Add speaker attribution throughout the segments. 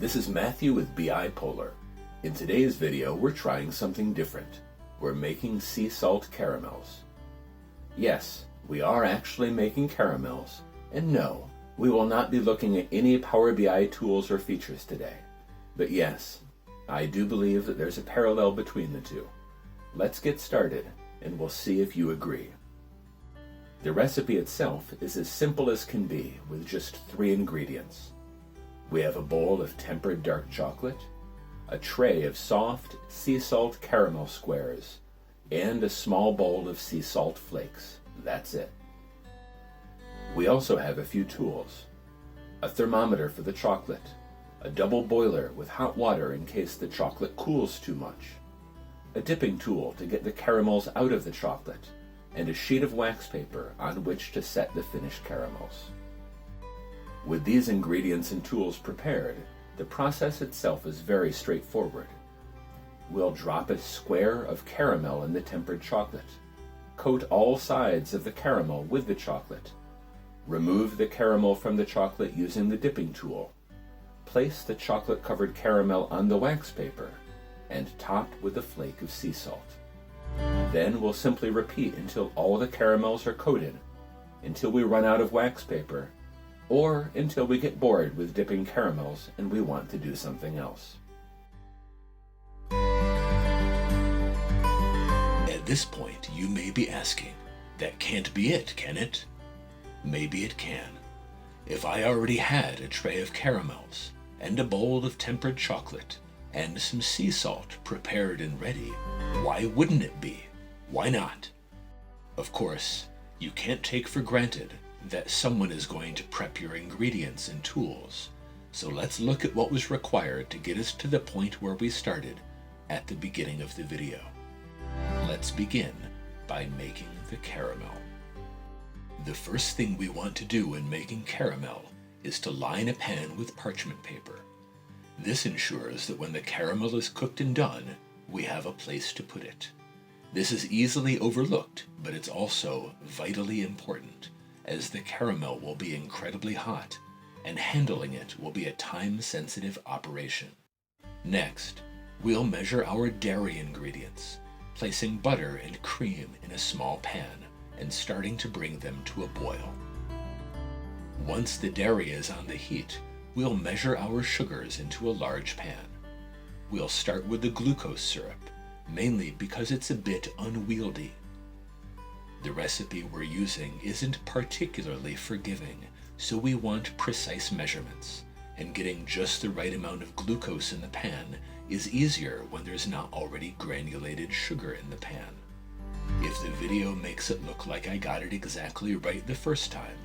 Speaker 1: this is Matthew with Bipolar. In today's video, we're trying something different. We're making sea salt caramels. Yes, we are actually making caramels, and no, we will not be looking at any Power BI tools or features today. But yes, I do believe that there's a parallel between the two. Let's get started, and we'll see if you agree. The recipe itself is as simple as can be, with just 3 ingredients. We have a bowl of tempered dark chocolate, a tray of soft sea salt caramel squares, and a small bowl of sea salt flakes. That's it. We also have a few tools: a thermometer for the chocolate, a double boiler with hot water in case the chocolate cools too much, a dipping tool to get the caramels out of the chocolate, and a sheet of wax paper on which to set the finished caramels. With these ingredients and tools prepared, the process itself is very straightforward. We'll drop a square of caramel in the tempered chocolate, coat all sides of the caramel with the chocolate, remove the caramel from the chocolate using the dipping tool, place the chocolate-covered caramel on the wax paper, and top with a flake of sea salt. Then we'll simply repeat until all the caramels are coated, until we run out of wax paper, or until we get bored with dipping caramels and we want to do something else.
Speaker 2: At this point, you may be asking, that can't be it, can it? Maybe it can. If I already had a tray of caramels, and a bowl of tempered chocolate, and some sea salt prepared and ready, why wouldn't it be? Why not? Of course, you can't take for granted that someone is going to prep your ingredients and tools. So let's look at what was required to get us to the point where we started at the beginning of the video. Let's begin by making the caramel. The first thing we want to do when making caramel is to line a pan with parchment paper. This ensures that when the caramel is cooked and done, we have a place to put it. This is easily overlooked, but it's also vitally important, as the caramel will be incredibly hot, and handling it will be a time-sensitive operation. Next, we'll measure our dairy ingredients, placing butter and cream in a small pan and starting to bring them to a boil. Once the dairy is on the heat, we'll measure our sugars into a large pan. We'll start with the glucose syrup, mainly because it's a bit unwieldy. The recipe we're using isn't particularly forgiving, so we want precise measurements, and getting just the right amount of glucose in the pan is easier when there's not already granulated sugar in the pan. If the video makes it look like I got it exactly right the first time,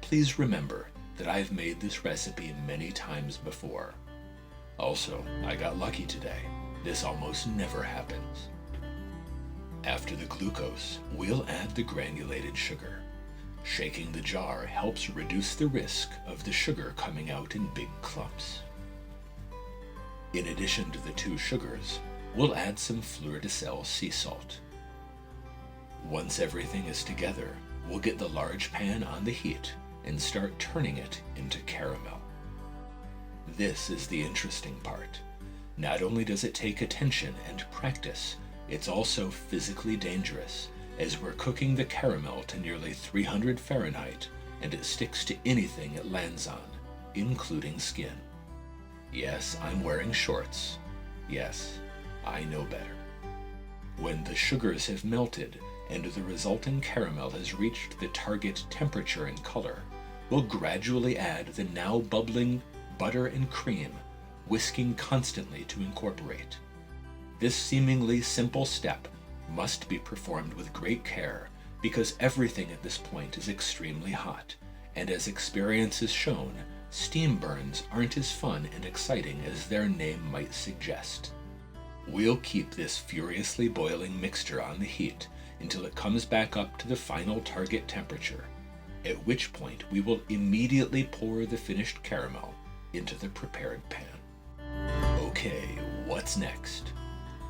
Speaker 2: please remember that I've made this recipe many times before. Also, I got lucky today. This almost never happens. After the glucose, we'll add the granulated sugar. Shaking the jar helps reduce the risk of the sugar coming out in big clumps. In addition to the 2 sugars, we'll add some fleur-de-sel sea salt. Once everything is together, we'll get the large pan on the heat and start turning it into caramel. This is the interesting part. Not only does it take attention and practice, it's also physically dangerous, as we're cooking the caramel to nearly 300 Fahrenheit, and it sticks to anything it lands on, including skin. Yes, I'm wearing shorts. Yes, I know better. When the sugars have melted and the resulting caramel has reached the target temperature and color, we'll gradually add the now bubbling butter and cream, whisking constantly to incorporate. This seemingly simple step must be performed with great care because everything at this point is extremely hot, and as experience has shown, steam burns aren't as fun and exciting as their name might suggest. We'll keep this furiously boiling mixture on the heat until it comes back up to the final target temperature, at which point we will immediately pour the finished caramel into the prepared pan. Okay, what's next?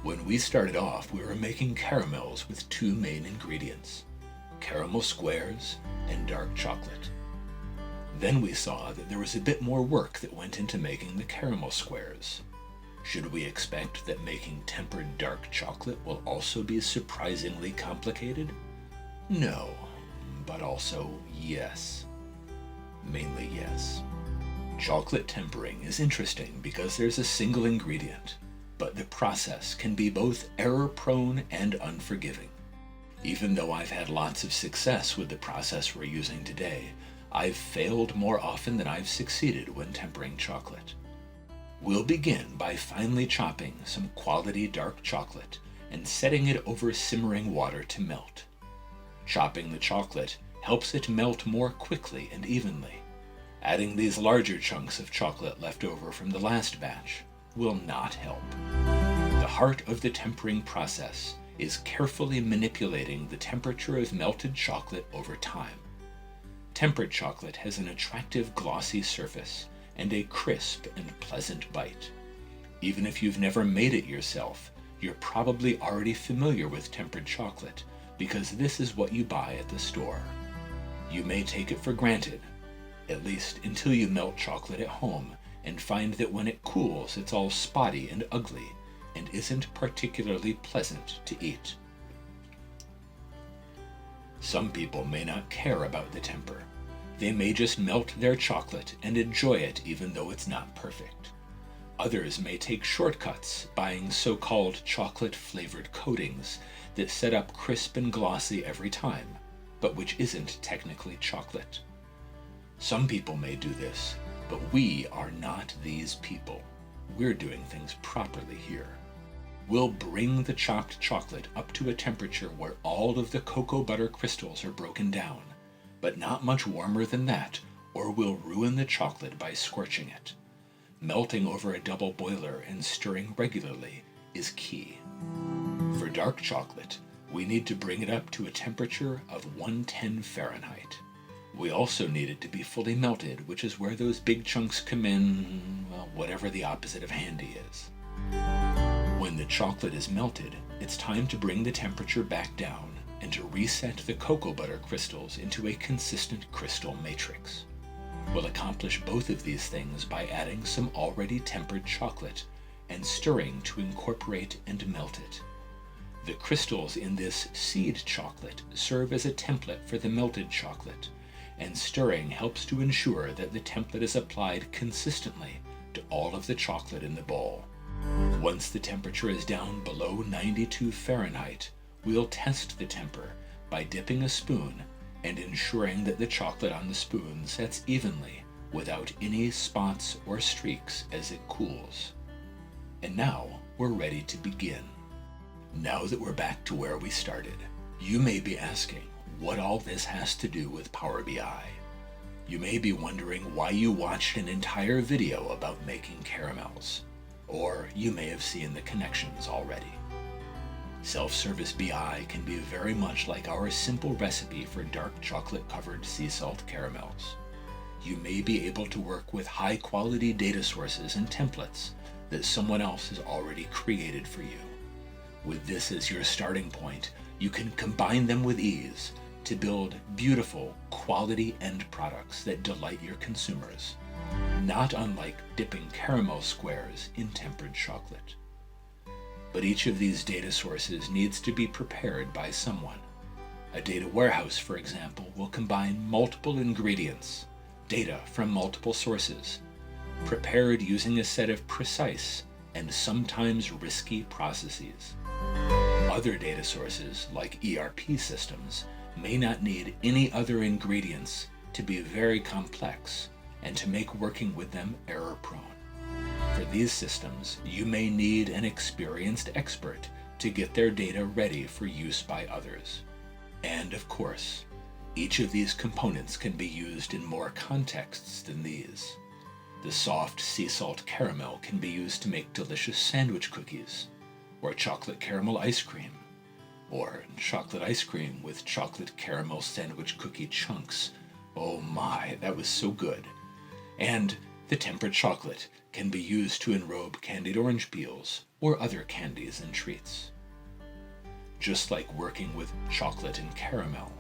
Speaker 2: When we started off, we were making caramels with 2 main ingredients: caramel squares and dark chocolate. Then we saw that there was a bit more work that went into making the caramel squares. Should we expect that making tempered dark chocolate will also be surprisingly complicated? No, but also yes. Mainly yes. Chocolate tempering is interesting because there's a single ingredient, but the process can be both error-prone and unforgiving. Even though I've had lots of success with the process we're using today, I've failed more often than I've succeeded when tempering chocolate. We'll begin by finely chopping some quality dark chocolate and setting it over simmering water to melt. Chopping the chocolate helps it melt more quickly and evenly. Adding these larger chunks of chocolate left over from the last batch will not help. The heart of the tempering process is carefully manipulating the temperature of melted chocolate over time. Tempered chocolate has an attractive glossy surface and a crisp and pleasant bite. Even if you've never made it yourself, you're probably already familiar with tempered chocolate because this is what you buy at the store. You may take it for granted, at least until you melt chocolate at home and find that when it cools it's all spotty and ugly and isn't particularly pleasant to eat. Some people may not care about the temper. They may just melt their chocolate and enjoy it even though it's not perfect. Others may take shortcuts, buying so-called chocolate-flavored coatings that set up crisp and glossy every time, but which isn't technically chocolate. Some people may do this, but we are not these people. We're doing things properly here. We'll bring the chopped chocolate up to a temperature where all of the cocoa butter crystals are broken down, but not much warmer than that, or we'll ruin the chocolate by scorching it. Melting over a double boiler and stirring regularly is key. For dark chocolate, we need to bring it up to a temperature of 110 Fahrenheit. We also need it to be fully melted, which is where those big chunks come in, well, whatever the opposite of handy is. When the chocolate is melted, it's time to bring the temperature back down and to reset the cocoa butter crystals into a consistent crystal matrix. We'll accomplish both of these things by adding some already tempered chocolate and stirring to incorporate and melt it. The crystals in this seed chocolate serve as a template for the melted chocolate, and stirring helps to ensure that the template is applied consistently to all of the chocolate in the bowl. Once the temperature is down below 92 Fahrenheit, we'll test the temper by dipping a spoon and ensuring that the chocolate on the spoon sets evenly without any spots or streaks as it cools. And now we're ready to begin. Now that we're back to where we started, you may be asking what all this has to do with Power BI. You may be wondering why you watched an entire video about making caramels, or you may have seen the connections already. Self-service BI can be very much like our simple recipe for dark chocolate-covered sea salt caramels. You may be able to work with high-quality data sources and templates that someone else has already created for you. With this as your starting point, you can combine them with ease to build beautiful, quality end products that delight your consumers, not unlike dipping caramel squares in tempered chocolate. But each of these data sources needs to be prepared by someone. A data warehouse, for example, will combine multiple ingredients, data from multiple sources, prepared using a set of precise and sometimes risky processes. Other data sources, like ERP systems, may not need any other ingredients to be very complex and to make working with them error-prone. For these systems, you may need an experienced expert to get their data ready for use by others. And of course, each of these components can be used in more contexts than these. The soft sea salt caramel can be used to make delicious sandwich cookies, or chocolate caramel ice cream, or chocolate ice cream with chocolate caramel sandwich cookie chunks. Oh my, that was so good. And the tempered chocolate can be used to enrobe candied orange peels or other candies and treats. Just like working with chocolate and caramel,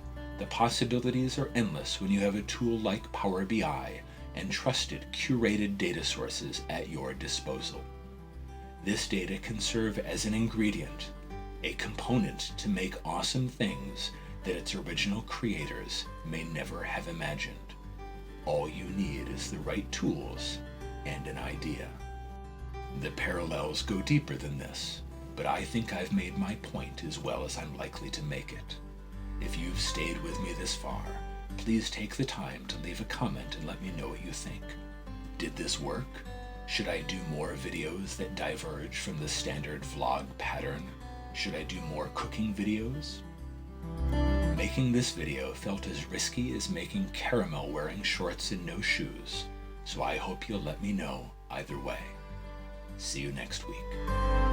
Speaker 2: The possibilities are endless when you have a tool like Power BI and trusted, curated data sources at your disposal. This data can serve as an ingredient, a component to make awesome things that its original creators may never have imagined. All you need is the right tools and an idea. The parallels go deeper than this, but I think I've made my point as well as I'm likely to make it. If you've stayed with me this far, please take the time to leave a comment and let me know what you think. Did this work? Should I do more videos that diverge from the standard vlog pattern? Should I do more cooking videos? Making this video felt as risky as making caramel wearing shorts and no shoes, so I hope you'll let me know either way. See you next week.